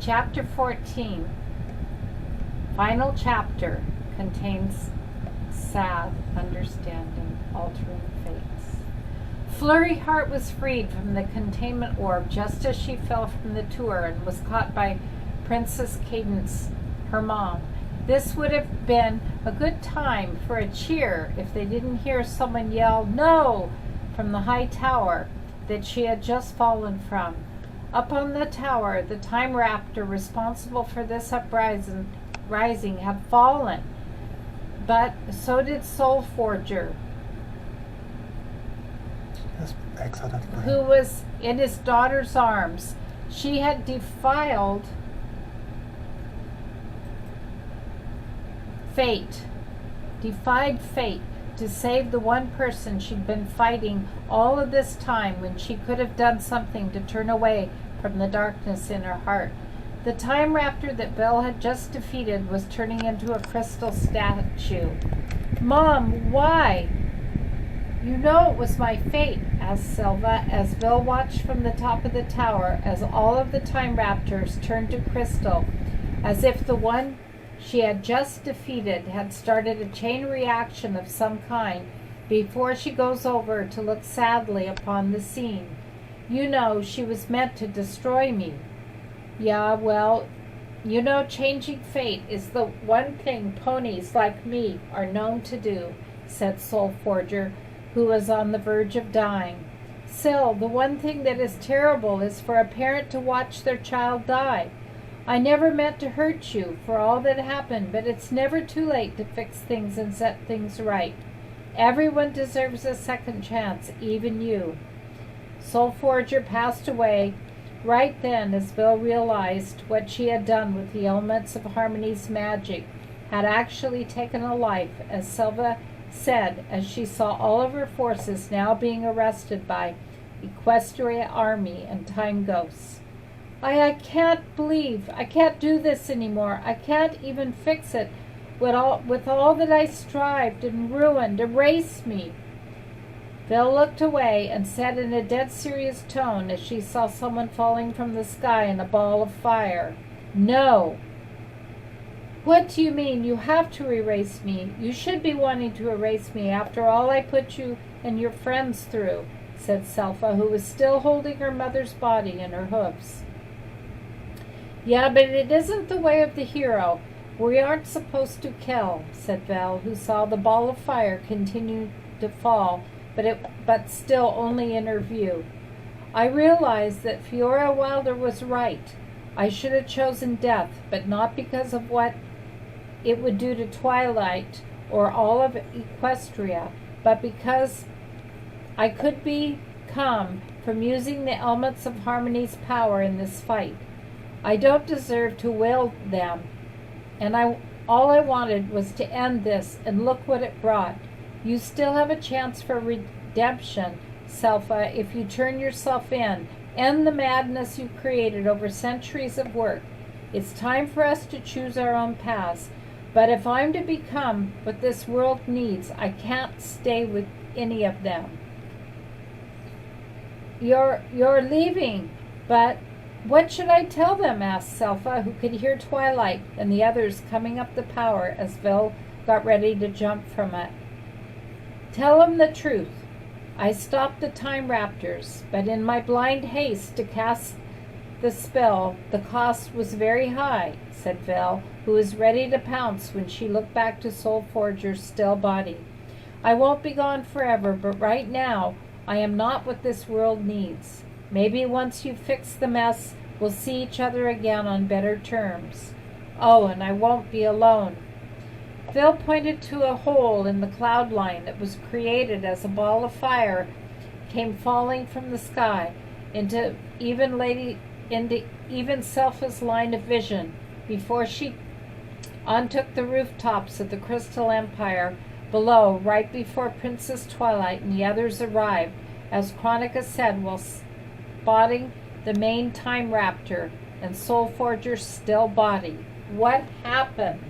Chapter 14, final chapter, contains sad understanding, altering fates. Flurry Heart was freed from the containment orb just as she fell from the tour and was caught by Princess Cadence, her mom. This would have been a good time for a cheer if they didn't hear someone yell, "No!" from the high tower that she had just fallen from. Up on the tower, the time raptor responsible for this uprising had fallen, but so did Soul Forger, who was in his daughter's arms. She had defied fate to save the one person she'd been fighting all of this time, when she could have done something to turn away from the darkness in her heart. The time raptor that Bill had just defeated was turning into a crystal statue. "Mom, why?" "You know it was my fate," asked Silva, as Bill watched from the top of the tower as all of the time raptors turned to crystal, as if the one she had just defeated had started a chain reaction of some kind before she goes over to look sadly upon the scene. "You know, she was meant to destroy me." "Yeah, well, you know, changing fate is the one thing ponies like me are known to do," said Soul Forger, who was on the verge of dying. "Sil, the one thing that is terrible is for a parent to watch their child die. I never meant to hurt you for all that happened, but it's never too late to fix things and set things right. Everyone deserves a second chance, even you." Soul Forger passed away right then as Bill realized what she had done with the elements of Harmony's magic had actually taken a life, as Silva said as she saw all of her forces now being arrested by Equestria Army and Time Ghosts. I can't believe I can't do this anymore. I can't even fix it with all that I strived and ruined. Erase me." Bill looked away and said in a dead serious tone as she saw someone falling from the sky in a ball of fire, "No." "What do you mean? You have to erase me. You should be wanting to erase me after all I put you and your friends through," said Selfa, who was still holding her mother's body in her hooves. "Yeah, but it isn't the way of the hero. We aren't supposed to kill," said Vel, who saw the ball of fire continue to fall, but still only in her view. "I realized that Fiora Wilder was right. I should have chosen death, but not because of what it would do to Twilight or all of Equestria, but because I could become from using the elements of Harmony's power in this fight. I don't deserve to wield them, and all I wanted was to end this, and look what it brought. You still have a chance for redemption, Selfa, if you turn yourself in. End the madness you created over centuries of work. It's time for us to choose our own paths. But if I'm to become what this world needs, I can't stay with any of them." You're leaving, but what should I tell them?" asked Selfa, who could hear Twilight and the others coming up the power as Vil got ready to jump from it. "Tell them the truth. I stopped the time raptors, but in my blind haste to cast the spell, the cost was very high," said Vil, who was ready to pounce when she looked back to Soul Forger's still body. "I won't be gone forever, but right now I am not what this world needs. Maybe once you fix the mess, we'll see each other again on better terms. Oh, and I won't be alone." Phil pointed to a hole in the cloud line that was created as a ball of fire came falling from the sky into even Selfa's line of vision before she ontook the rooftops of the Crystal Empire below, right before Princess Twilight and the others arrived, as Chronica said while spotting the main time raptor and Soul Forger's still body. What happened?